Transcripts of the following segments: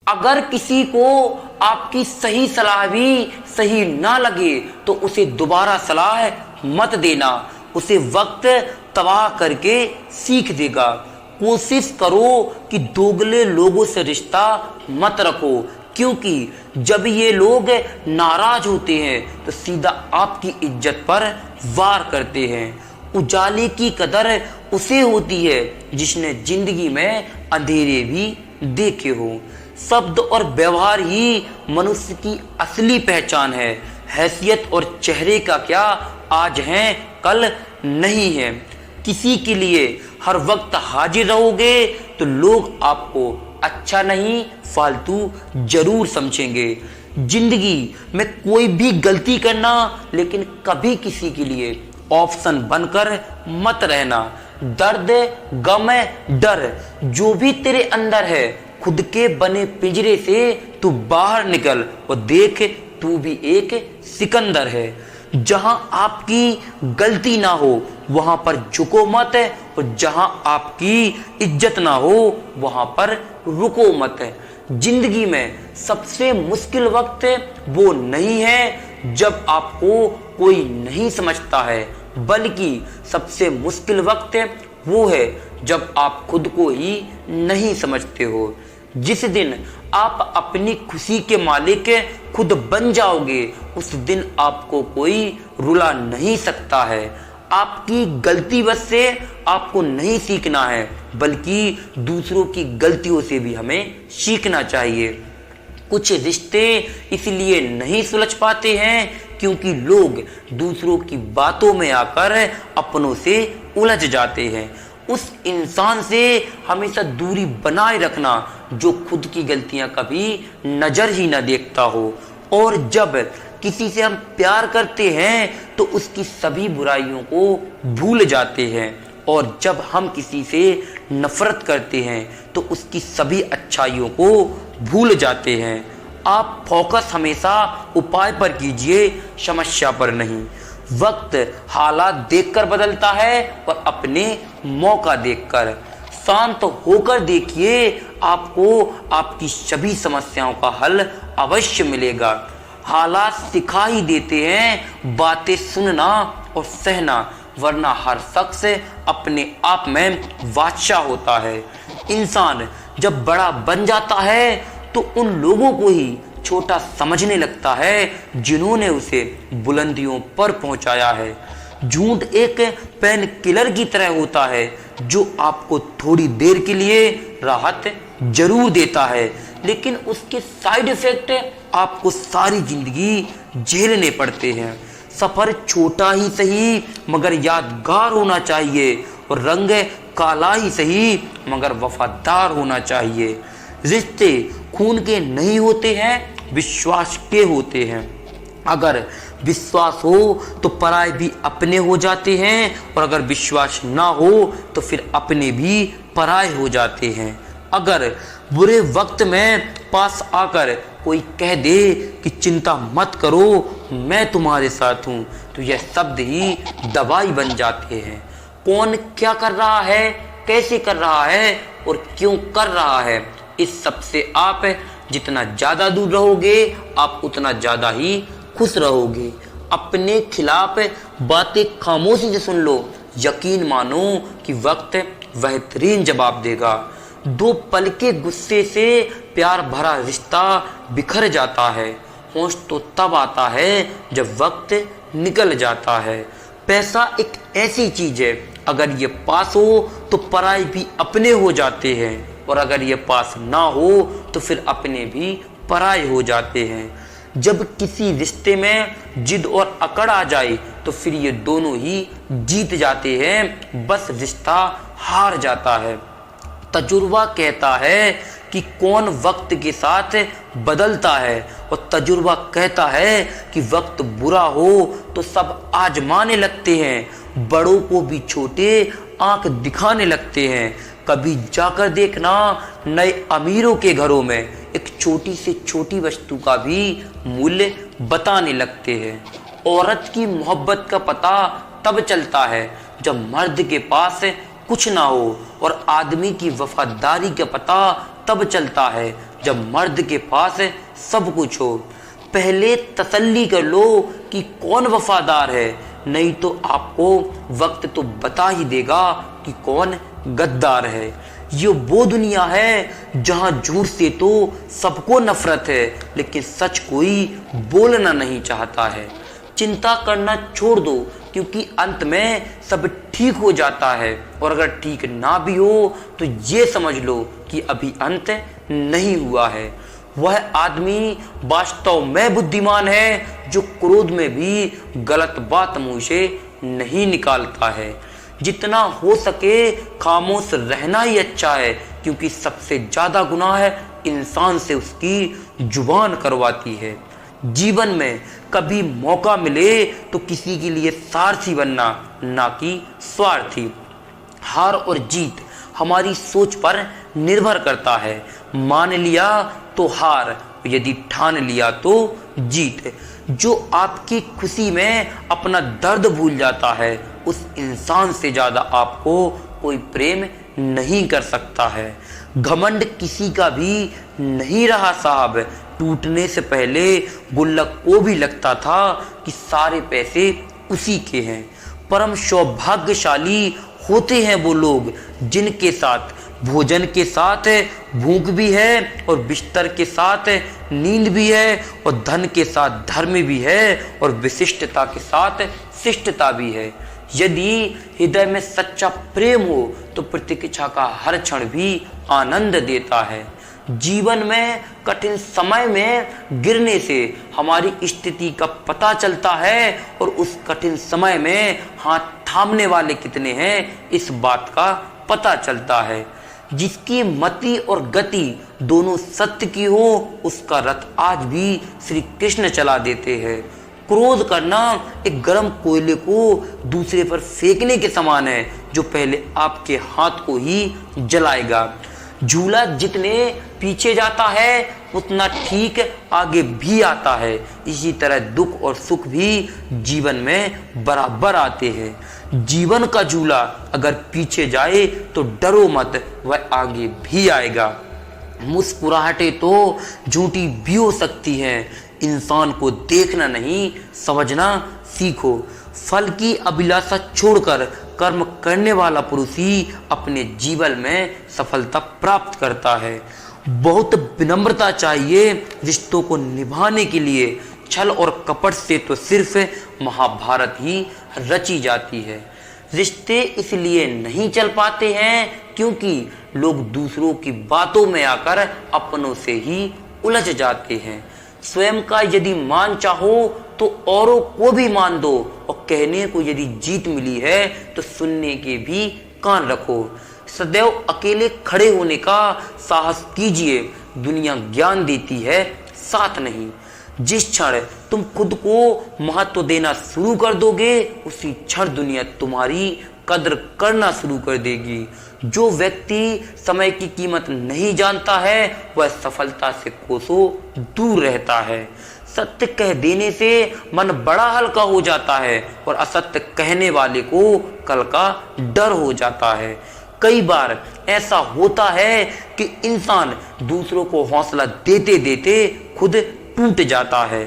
अगर किसी को आपकी सही सलाह भी सही ना लगे तो उसे दोबारा सलाह मत देना, उसे वक्त तबाह करके सीख देगा। कोशिश करो कि दोगले लोगों से रिश्ता मत रखो, क्योंकि जब ये लोग नाराज होते हैं तो सीधा आपकी इज्जत पर वार करते हैं। उजाले की कदर उसे होती है जिसने जिंदगी में अंधेरे भी देखे हो। शब्द और व्यवहार ही मनुष्य की असली पहचान है। हैसियत और चेहरे का क्या आज है कल नहीं है। किसी के लिए हर वक्त हाजिर रहोगे तो लोग आपको अच्छा नहीं फालतू जरूर समझेंगे। जिंदगी में कोई भी गलती करना, लेकिन कभी किसी के लिए ऑप्शन बनकर मत रहना। दर्द, गम, डर जो भी तेरे अंदर है, खुद के बने पिंजरे से तू बाहर निकल और देख तू भी एक सिकंदर है। जहां आपकी गलती ना हो वहां पर झुको मत, और जहां आपकी इज्जत ना हो वहां पर रुको मत। जिंदगी में सबसे मुश्किल वक्त वो नहीं है जब आपको कोई नहीं समझता है, बल्कि सबसे मुश्किल वक्त वो है जब आप खुद को ही नहीं समझते हो। जिस दिन आप अपनी खुशी के मालिक खुद बन जाओगे, उस दिन आपको कोई रुला नहीं सकता है। आपकी गलती बस से आपको नहीं सीखना है, बल्कि दूसरों की गलतियों से भी हमें सीखना चाहिए। कुछ रिश्ते इसलिए नहीं सुलझ पाते हैं क्योंकि लोग दूसरों की बातों में आकर अपनों से उलझ जाते हैं। उस इंसान से हमेशा दूरी बनाए रखना जो खुद की गलतियां कभी नजर ही न देखता हो। और जब किसी से हम प्यार करते हैं तो उसकी सभी बुराइयों को भूल जाते हैं, और जब हम किसी से नफरत करते हैं तो उसकी सभी अच्छाइयों को भूल जाते हैं। आप फोकस हमेशा उपाय पर कीजिए, समस्या पर नहीं। वक्त हालात देखकर बदलता है और अपने मौका देखकर। शांत होकर देखिए, आपको आपकी सभी समस्याओं का हल अवश्य मिलेगा। हालात सिखा ही देते हैं बातें सुनना और सहना, वरना हर शख्स अपने आप में बादशाह होता है। इंसान जब बड़ा बन जाता है तो उन लोगों को ही छोटा समझने लगता है जिन्होंने उसे बुलंदियों पर पहुंचाया है। झूठ एक पेन किलर की तरह होता है जो आपको थोड़ी देर के लिए राहत जरूर देता है, लेकिन उसके साइड इफेक्ट आपको सारी जिंदगी झेलने पड़ते हैं। सफर छोटा ही सही मगर यादगार होना चाहिए, और रंग काला ही सही मगर वफादार होना चाहिए। रिश्ते खून के नहीं होते हैं, विश्वास के होते हैं। अगर विश्वास हो तो पराये भी अपने हो जाते हैं, और अगर विश्वास ना हो तो फिर अपने भी पराये हो जाते हैं। अगर बुरे वक्त में पास आकर कोई कह दे कि चिंता मत करो मैं तुम्हारे साथ हूँ, तो यह शब्द ही दवाई बन जाते हैं। कौन क्या कर रहा है, कैसे कर रहा है और क्यों कर रहा है, इस सब से आप जितना ज़्यादा दूर रहोगे आप उतना ज़्यादा ही खुश रहोगे। अपने खिलाफ बातें खामोशी से सुन लो, यकीन मानो कि वक्त बेहतरीन जवाब देगा। दो पल के गुस्से से प्यार भरा रिश्ता बिखर जाता है। होश तो तब आता है जब वक्त निकल जाता है। पैसा एक ऐसी चीज है, अगर ये पास हो तो पराये भी अपने हो जाते हैं, और अगर ये पास ना हो तो फिर अपने भी पराये हो जाते हैं। जब किसी रिश्ते में जिद और अकड़ आ जाए तो फिर ये दोनों ही जीत जाते हैं, बस रिश्ता हार जाता है। तजुर्बा कहता है कि कौन वक्त के साथ बदलता है, और तजुर्बा कहता है कि वक्त बुरा हो तो सब आजमाने लगते हैं, बड़ों को भी छोटे आंख दिखाने लगते हैं। कभी जाकर देखना नए अमीरों के घरों में एक छोटी से छोटी वस्तु का भी मूल्य बताने लगते हैं। औरत की मोहब्बत का पता तब चलता है जब मर्द के पास कुछ ना हो, और आदमी की वफादारी का पता तब चलता है जब मर्द के पास सब कुछ हो। पहले तसल्ली कर लो कि कौन वफादार है, नहीं तो आपको वक्त तो बता ही देगा कि कौन गद्दार है। ये वो दुनिया है जहां झूठ से तो सबको नफरत है, लेकिन सच कोई बोलना नहीं चाहता है। चिंता करना छोड़ दो, क्योंकि अंत में सब ठीक हो जाता है, और अगर ठीक ना भी हो तो ये समझ लो कि अभी अंत नहीं हुआ है। वह आदमी वास्तव में बुद्धिमान है जो क्रोध में भी गलत बात मुंह से नहीं निकालता है। जितना हो सके खामोश रहना ही अच्छा है, क्योंकि सबसे ज्यादा गुनाह है इंसान से उसकी जुबान करवाती है। जीवन में कभी मौका मिले तो किसी के लिए सारथी बनना, ना कि स्वार्थी। हार और जीत हमारी सोच पर निर्भर करता है। मान लिया तो हार, यदि ठान लिया तो जीत। जो आपकी खुशी में अपना दर्द भूल जाता है, उस इंसान से ज्यादा आपको कोई प्रेम नहीं कर सकता है। घमंड किसी का भी नहीं रहा साहब। टूटने से पहले गुल्लक को भी लगता था कि सारे पैसे उसी के हैं। परम सौभाग्यशाली होते हैं वो लोग जिनके साथ भोजन के साथ भूख भी है, और बिस्तर के साथ नींद भी है, और धन के साथ धर्म भी है, और विशिष्टता के साथ शिष्टता भी है। यदि हृदय में सच्चा प्रेम हो तो प्रतीक्षा का हर क्षण भी आनंद देता है। जीवन में कठिन समय में गिरने से हमारी स्थिति का पता चलता है, और उस कठिन समय में हाथ थामने वाले कितने हैं इस बात का पता चलता है। जिसकी मति और गति दोनों सत्य की हो, उसका रथ आज भी श्री कृष्ण चला देते हैं। क्रोध करना एक गर्म कोयले को दूसरे पर फेंकने के समान है, जो पहले आपके हाथ को ही जलाएगा। झूला जितने पीछे जाता है उतना ठीक आगे भी आता है। इसी तरह दुख और सुख भी जीवन में बराबर आते हैं। जीवन का झूला अगर पीछे जाए तो डरो मत, वह आगे भी आएगा। मुस्कुराहटें तो झूठी भी हो सकती हैं। इंसान को देखना नहीं समझना सीखो। फल की अभिलाषा छोड़कर कर्म करने वाला पुरुष ही अपने जीवन में सफलता प्राप्त करता है। बहुत विनम्रता चाहिए रिश्तों को निभाने के लिए। छल और कपट से तो सिर्फ महाभारत ही रची जाती है। रिश्ते इसलिए नहीं चल पाते हैं क्योंकि लोग दूसरों की बातों में आकर अपनों से ही उलझ जाते हैं। स्वयं का यदि मान चाहो तो औरों को भी मान दो, और कहने को यदि जीत मिली है तो सुनने के भी कान रखो। सदैव अकेले खड़े होने का साहस कीजिए। दुनिया ज्ञान देती है, साथ नहीं। जिस क्षण तुम खुद को महत्व देना शुरू कर दोगे, उसी क्षण दुनिया तुम्हारी कद्र करना शुरू कर देगी। जो व्यक्ति समय की कीमत नहीं जानता है, वह सफलता से कोसों दूर रहता है। सत्य कह देने से मन बड़ा हल्का हो जाता है, और असत्य कहने वाले को कल का डर हो जाता है। कई बार ऐसा होता है कि इंसान दूसरों को हौसला देते देते खुद टूट जाता है।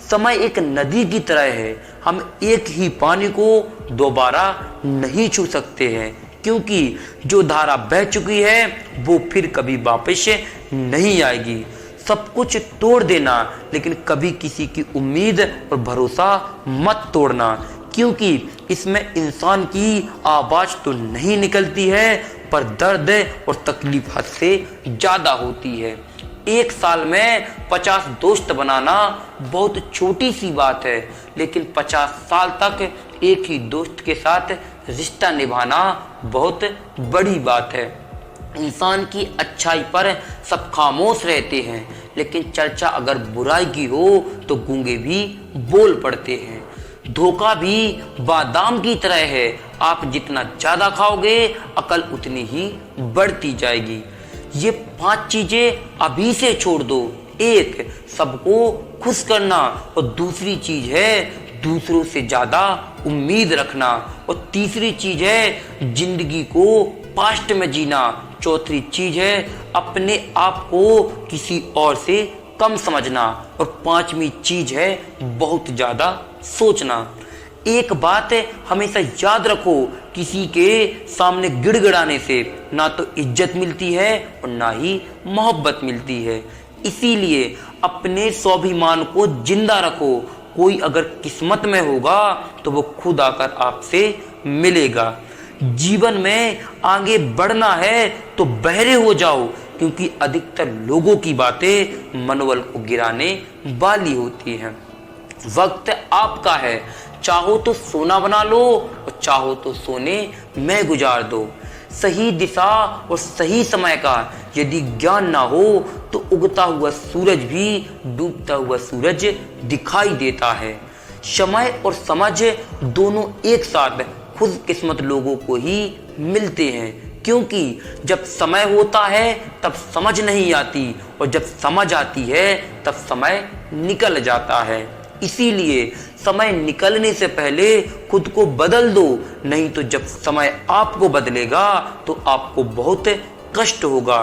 समय एक नदी की तरह है। हम एक ही पानी को दोबारा नहीं छू सकते हैं, क्योंकि जो धारा बह चुकी है वो फिर कभी वापस नहीं आएगी। सब कुछ तोड़ देना, लेकिन कभी किसी की उम्मीद और भरोसा मत तोड़ना, क्योंकि इसमें इंसान की आवाज तो नहीं निकलती है, पर दर्द और तकलीफ हद से ज्यादा होती है। एक साल में 50 दोस्त बनाना बहुत छोटी सी बात है, लेकिन 50 साल तक एक ही दोस्त के साथ रिश्ता निभाना बहुत बड़ी बात है। इंसान की अच्छाई पर सब खामोश रहते हैं, लेकिन चर्चा अगर बुराई की हो तो गूंगे भी बोल पड़ते हैं। धोखा भी बादाम की तरह है। आप जितना ज्यादा खाओगे, अकल उतनी ही बढ़ती जाएगी। ये 5 चीजें अभी से छोड़ दो। 1, सबको खुश करना, और दूसरी चीज है दूसरों से ज्यादा उम्मीद रखना, और तीसरी चीज है जिंदगी को पास्ट में जीना, चौथी चीज है अपने आप को किसी और से कम समझना। और पांचवी चीज है बहुत ज्यादा सोचना। एक बात हमेशा याद रखो, किसी के सामने गिड़गिड़ाने से ना तो इज्जत मिलती है और ना ही मोहब्बत मिलती है। इसीलिए अपने स्वाभिमान को जिंदा रखो। कोई अगर किस्मत में होगा तो वो खुद आकर आपसे मिलेगा। जीवन में आगे बढ़ना है तो बहरे हो जाओ, क्योंकि अधिकतर लोगों की बातें मनोबल को गिराने वाली होती हैं। वक्त आपका है, चाहो तो सोना बना लो और चाहो तो सोने में गुजार दो। सही दिशा और सही समय का यदि ज्ञान ना हो तो उगता हुआ सूरज भी डूबता हुआ सूरज दिखाई देता है। समय और समझ दोनों एक साथ खुद किस्मत लोगों को ही मिलते हैं, क्योंकि जब समय होता है तब समझ नहीं आती और जब समझ आती है तब समय निकल जाता है। इसीलिए समय निकलने से पहले खुद को बदल दो, नहीं तो जब समय आपको बदलेगा तो आपको बहुत कष्ट होगा।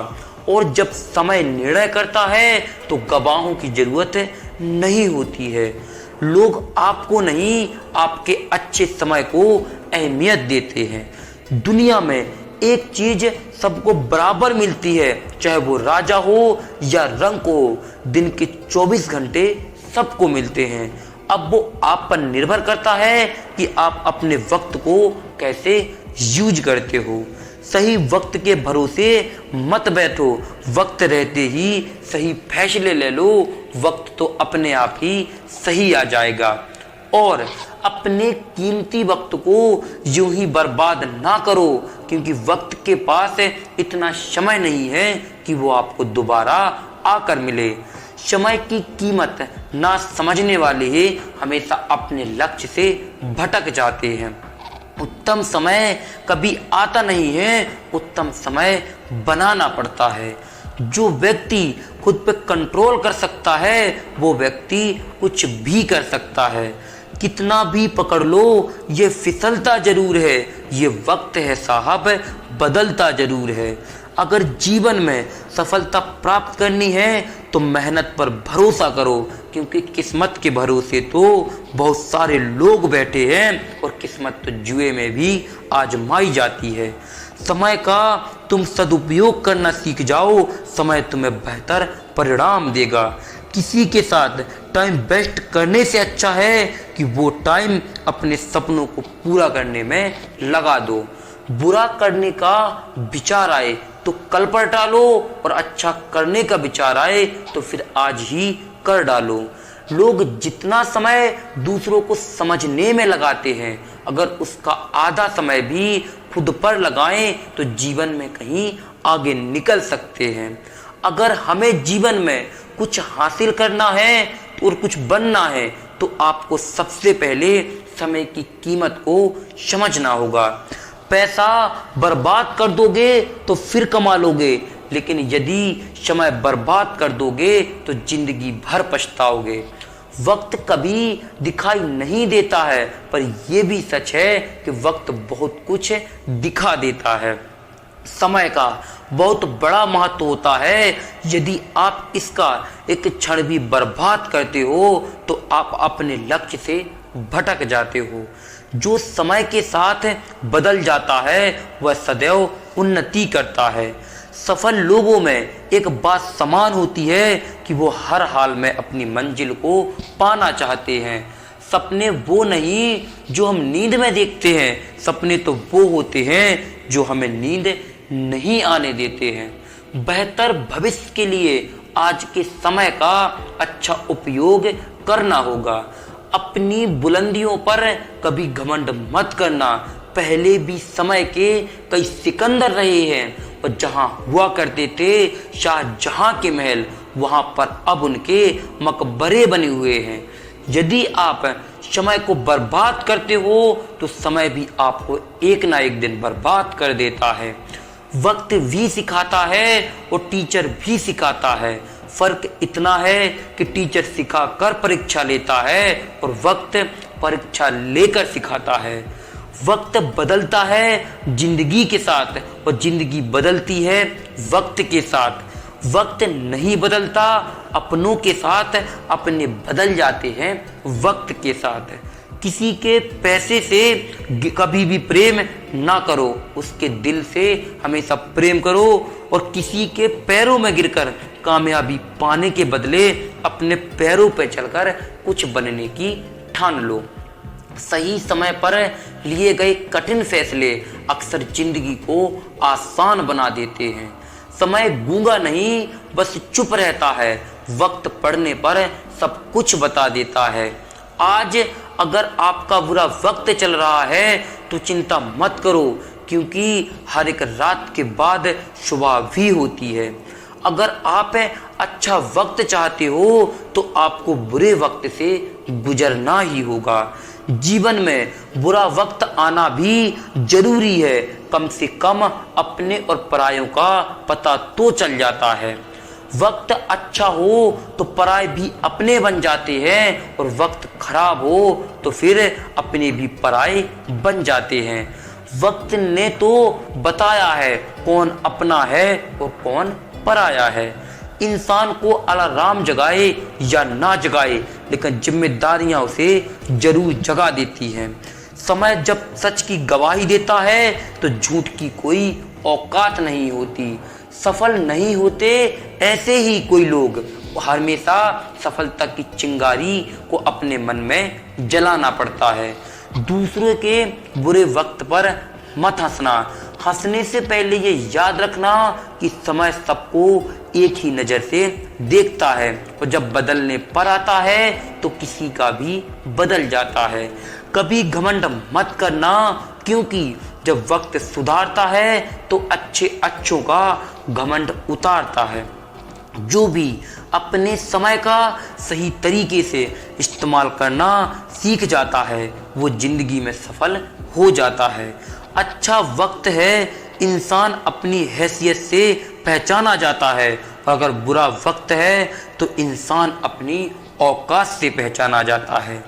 और जब समय निर्णय करता है तो गवाहों की जरूरत नहीं होती है। लोग आपको नहीं, आपके अच्छे समय को अहमियत देते हैं। दुनिया में एक चीज सबको बराबर मिलती है, चाहे वो राजा हो या रंक हो। दिन के 24 घंटे सबको मिलते हैं। अब वो आप पर निर्भर करता है कि आप अपने वक्त को कैसे यूज करते हो। सही वक्त के भरोसे मत बैठो, वक्त रहते ही सही फैसले ले लो, वक्त तो अपने आप ही सही आ जाएगा। और अपने कीमती वक्त को यूं ही बर्बाद ना करो, क्योंकि वक्त के पास इतना समय नहीं है कि वो आपको दोबारा आकर मिले। समय की कीमत ना समझने वाले ही हमेशा अपने लक्ष्य से भटक जाते हैं। उत्तम समय कभी आता नहीं है, उत्तम समय बनाना पड़ता है। जो व्यक्ति खुद पे कंट्रोल कर सकता है वो व्यक्ति कुछ भी कर सकता है। कितना भी पकड़ लो ये फिसलता जरूर है, ये वक्त है साहब बदलता जरूर है। अगर जीवन में सफलता प्राप्त करनी है तो मेहनत पर भरोसा करो, क्योंकि किस्मत के भरोसे तो बहुत सारे लोग बैठे हैं और किस्मत तो जुए में भी आजमाई जाती है। समय का तुम सदुपयोग करना सीख जाओ, समय तुम्हें बेहतर परिणाम देगा। किसी के साथ टाइम वेस्ट करने से अच्छा है कि वो टाइम अपने सपनों को पूरा करने में लगा दो। बुरा करने का विचार आए तो कल पर टालो, और अच्छा करने का विचार आए तो फिर आज ही कर डालो। लोग जितना समय दूसरों को समझने में लगाते हैं, अगर उसका आधा समय भी खुद पर लगाएं तो जीवन में कहीं आगे निकल सकते हैं। अगर हमें जीवन में कुछ हासिल करना है और कुछ बनना है तो आपको सबसे पहले समय की कीमत को समझना होगा। पैसा बर्बाद कर दोगे तो फिर कमा लोगे, लेकिन यदि समय बर्बाद कर दोगे तो जिंदगी भर पछताओगे। वक्त कभी दिखाई नहीं देता है, पर यह भी सच है कि वक्त बहुत कुछ दिखा देता है। समय का बहुत बड़ा महत्व होता है। यदि आप इसका एक क्षण भी बर्बाद करते हो तो आप अपने लक्ष्य से भटक जाते हो। जो समय के साथ बदल जाता है वह सदैव उन्नति करता है। सफल लोगों में एक बात समान होती है कि वो हर हाल में अपनी मंजिल को पाना चाहते हैं। सपने वो नहीं जो हम नींद में देखते हैं, सपने तो वो होते हैं जो हमें नींद नहीं आने देते हैं। बेहतर भविष्य के लिए आज के समय का अच्छा उपयोग करना होगा। अपनी बुलंदियों पर कभी घमंड मत करना। पहले भी समय के कई सिकंदर रहे हैं और जहां हुआ करते थे शाहजहां के महल, वहां पर अब उनके मकबरे बने हुए हैं। यदि आप समय को बर्बाद करते हो तो समय भी आपको एक ना एक दिन बर्बाद कर देता है। वक्त भी सिखाता है और टीचर भी सिखाता है। फर्क इतना है कि टीचर सिखाकर परीक्षा लेता है और वक्त परीक्षा लेकर सिखाता है। वक्त बदलता है जिंदगी के साथ और जिंदगी बदलती है वक्त के साथ। वक्त नहीं बदलता अपनों के साथ, अपने बदल जाते हैं वक्त के साथ। किसी के पैसे से कभी भी प्रेम ना करो, उसके दिल से हमेशा प्रेम करो। और किसी के पैरों में गिरकर कामयाबी पाने के बदले अपने पैरों पर चलकर कुछ बनने की ठान लो। सही समय पर लिए गए कठिन फैसले अक्सर जिंदगी को आसान बना देते हैं। समय गूंगा नहीं, बस चुप रहता है। वक्त पड़ने पर सब कुछ बता देता है। आज अगर आपका बुरा वक्त चल रहा है तो चिंता मत करो, क्योंकि हर एक रात के बाद सुबह भी होती है। अगर आप अच्छा वक्त चाहते हो तो आपको बुरे वक्त से गुजरना ही होगा। जीवन में बुरा वक्त आना भी जरूरी है, कम से कम अपने और परायों का पता तो चल जाता है। वक्त अच्छा हो तो पराये भी अपने बन जाते हैं, और वक्त खराब हो तो फिर अपने भी पराये बन जाते हैं। वक्त ने तो बताया है कौन अपना है और कौन पराया है। इंसान को अलार्म जगाए या ना जगाए, लेकिन जिम्मेदारियां उसे जरूर जगा देती हैं। समय जब सच की गवाही देता है तो झूठ की कोई औकात नहीं होती। सफल नहीं होते ऐसे ही कोई लोग, हमेशा सफलता की चिंगारी को अपने मन में जलाना पड़ता है। दूसरों के बुरे वक्त पर मत हंसना। हंसने से पहले ये याद रखना कि समय सबको एक ही नज़र से देखता है, और जब बदलने पर आता है तो किसी का भी बदल जाता है। कभी घमंड मत करना, क्योंकि जब वक्त सुधारता है तो अच्छों का घमंड उतारता है। जो भी अपने समय का सही तरीके से इस्तेमाल करना सीख जाता है वो जिंदगी में सफल हो जाता है। अच्छा वक्त है इंसान अपनी हैसियत से पहचाना जाता है, और अगर बुरा वक्त है तो इंसान अपनी औकात से पहचाना जाता है।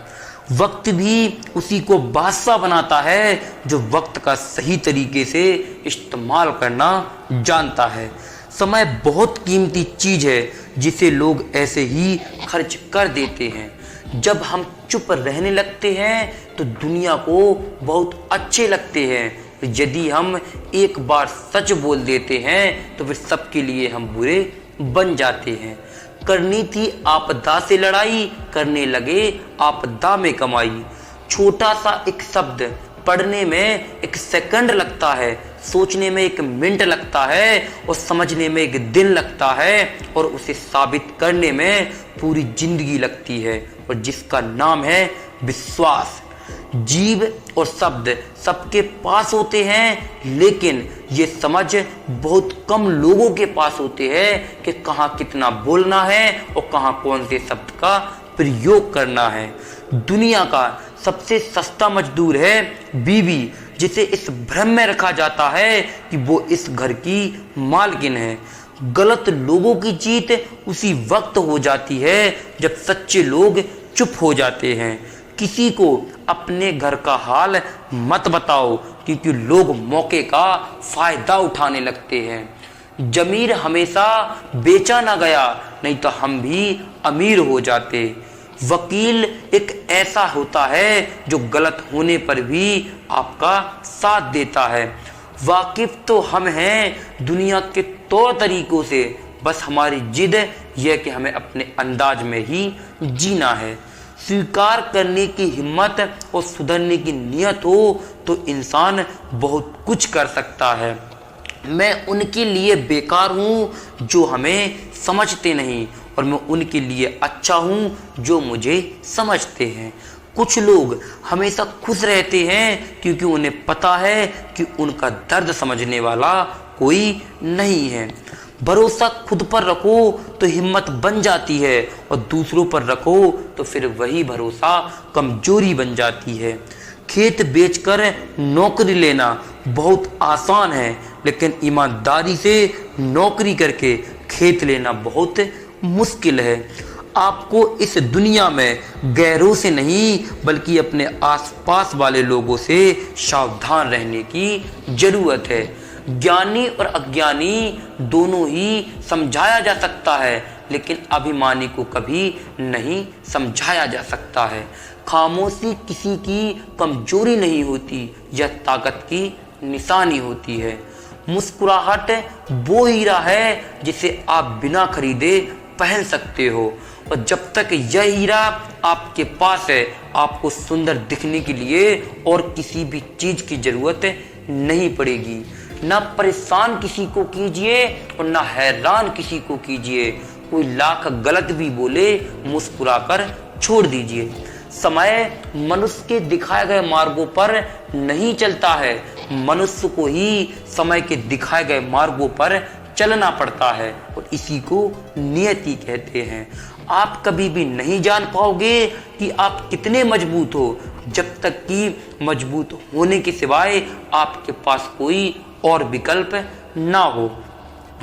वक्त भी उसी को बादशाह बनाता है जो वक्त का सही तरीके से इस्तेमाल करना जानता है। समय बहुत कीमती चीज है जिसे लोग ऐसे ही खर्च कर देते हैं। जब हम चुप रहने लगते हैं तो दुनिया को बहुत अच्छे लगते हैं। यदि हम एक बार सच बोल देते हैं तो फिर सबके लिए हम बुरे बन जाते हैं। करनी थी आपदा से लड़ाई, करने लगे आपदा में कमाई। छोटा सा एक शब्द पढ़ने में एक सेकंड लगता है, सोचने में एक मिनट लगता है, और समझने में एक दिन लगता है, और उसे साबित करने में पूरी जिंदगी लगती है, और जिसका नाम है विश्वास। जीव और शब्द सबके पास होते हैं, लेकिन ये समझ बहुत कम लोगों के पास होते हैं कि कहाँ कितना बोलना है और कहाँ कौन से शब्द का प्रयोग करना है। दुनिया का सबसे सस्ता मजदूर है बीवी, जिसे इस भ्रम में रखा जाता है कि वो इस घर की मालकिन है। गलत लोगों की जीत उसी वक्त हो जाती है जब सच्चे लोग चुप हो जाते हैं। किसी को अपने घर का हाल मत बताओ, क्योंकि लोग मौके का फायदा उठाने लगते हैं। जमीर हमेशा बेचा ना गया, नहीं तो हम भी अमीर हो जाते। वकील एक ऐसा होता है जो गलत होने पर भी आपका साथ देता है। वाकिफ तो हम हैं दुनिया के तौर तरीकों से, बस हमारी जिद यह कि हमें अपने अंदाज में ही जीना है। स्वीकार करने की हिम्मत और सुधरने की नियत हो तो इंसान बहुत कुछ कर सकता है। मैं उनके लिए बेकार हूँ जो हमें समझते नहीं, और मैं उनके लिए अच्छा हूँ जो मुझे समझते हैं। कुछ लोग हमेशा खुश रहते हैं क्योंकि उन्हें पता है कि उनका दर्द समझने वाला कोई नहीं है। भरोसा खुद पर रखो तो हिम्मत बन जाती है, और दूसरों पर रखो तो फिर वही भरोसा कमजोरी बन जाती है। खेत बेचकर नौकरी लेना बहुत आसान है, लेकिन ईमानदारी से नौकरी करके खेत लेना बहुत मुश्किल है। आपको इस दुनिया में गैरों से नहीं बल्कि अपने आसपास वाले लोगों से सावधान रहने की जरूरत है। ज्ञानी और अज्ञानी दोनों ही समझाया जा सकता है, लेकिन अभिमानी को कभी नहीं समझाया जा सकता है। खामोशी किसी की कमजोरी नहीं होती, यह ताकत की निशानी होती है। मुस्कुराहट वो हीरा है जिसे आप बिना खरीदे पहन सकते हो, और जब तक यह हीरा आपके पास है आपको सुंदर दिखने के लिए और किसी भी चीज की जरूरत नहीं पड़ेगी। ना परेशान किसी को कीजिए और ना हैरान किसी को कीजिए। कोई लाख गलत भी बोले मुस्कुराकर छोड़ दीजिए। समय मनुष्य के दिखाए गए मार्गों पर नहीं चलता है, मनुष्य को ही समय के दिखाए गए मार्गों पर चलना पड़ता है, और इसी को नियति कहते हैं। आप कभी भी नहीं जान पाओगे कि आप कितने मजबूत हो जब तक कि मजबूत होने के सिवाय आपके पास कोई और विकल्प ना हो।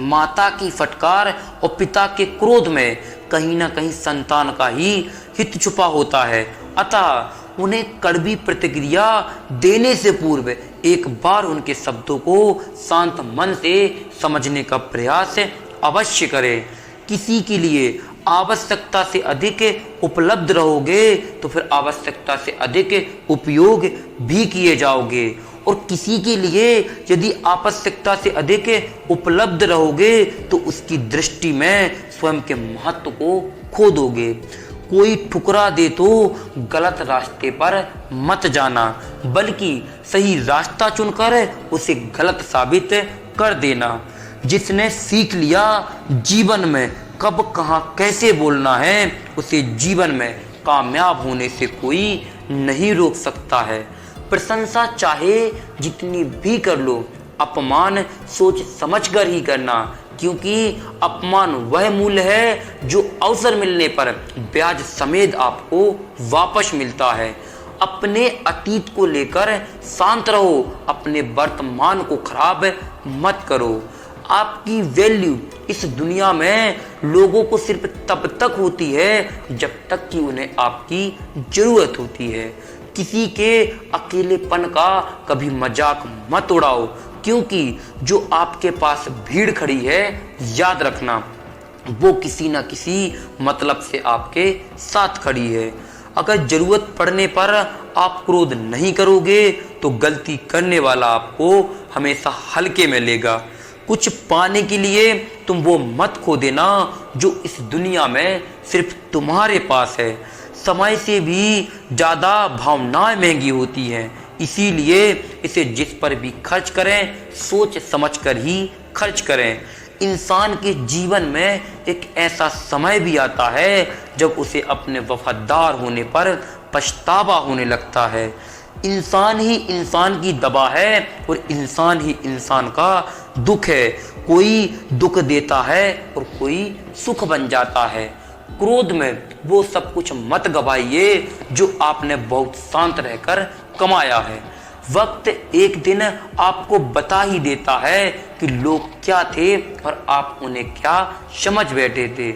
माता की फटकार और पिता के क्रोध में कहीं ना कहीं संतान का ही हित छुपा होता है, अतः उन्हें कड़वी प्रतिक्रिया देने से पूर्व एक बार उनके शब्दों को शांत मन से समझने का प्रयास अवश्य करें। किसी के लिए आवश्यकता से अधिक उपलब्ध रहोगे तो फिर आवश्यकता से अधिक उपयोग भी किए जाओगे, और किसी के लिए यदि आवश्यकता से अधिक उपलब्ध रहोगे तो उसकी दृष्टि में स्वयं के महत्व को खो दोगे। कोई ठुकरा दे तो गलत रास्ते पर मत जाना, बल्कि सही रास्ता चुनकर उसे गलत साबित कर देना। जिसने सीख लिया जीवन में कब कहाँ कैसे बोलना है, उसे जीवन में कामयाब होने से कोई नहीं रोक सकता है। प्रशंसा चाहे जितनी भी कर लो, अपमान सोच समझकर ही करना, क्योंकि अपमान वह मूल्य है जो अवसर मिलने पर ब्याज समेत आपको वापस मिलता है। अपने अतीत को लेकर शांत रहो, अपने वर्तमान को खराब मत करो। आपकी वैल्यू इस दुनिया में लोगों को सिर्फ तब तक होती है जब तक कि उन्हें आपकी जरूरत होती है। किसी के अकेलेपन का कभी मजाक मत उड़ाओ, क्योंकि जो आपके पास भीड़ खड़ी है, याद रखना वो किसी न किसी मतलब से आपके साथ खड़ी है। अगर जरूरत पड़ने पर आप क्रोध नहीं करोगे तो गलती करने वाला आपको हमेशा हल्के में लेगा। कुछ पाने के लिए तुम वो मत खो देना जो इस दुनिया में सिर्फ तुम्हारे पास है। समय से भी ज्यादा भावनाएं महंगी होती हैं, इसीलिए इसे जिस पर भी खर्च करें सोच समझकर ही खर्च करें। इंसान के जीवन में एक ऐसा समय भी आता है जब उसे अपने वफादार होने पर पछतावा होने लगता है। इंसान ही इंसान की दवा है और इंसान ही इंसान का दुख है। कोई दुख देता है और कोई सुख बन जाता है। क्रोध में वो सब कुछ मत गवाइए जो आपने बहुत शांत रहकर कमाया है। वक्त एक दिन आपको बता ही देता है कि लोग क्या थे और आप उन्हें क्या समझ बैठे थे।